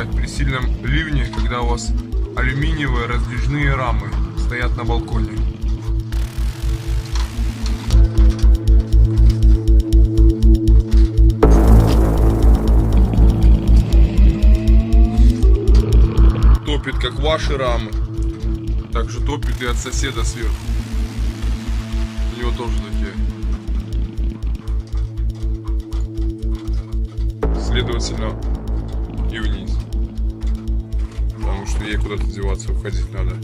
бывает при сильном ливне, когда у вас алюминиевые раздвижные рамы стоят на балконе. Топит как ваши рамы, так же топит и от соседа сверху. У него тоже такие. Следовательно, и вниз. Потому что ей куда-то деваться, уходить надо.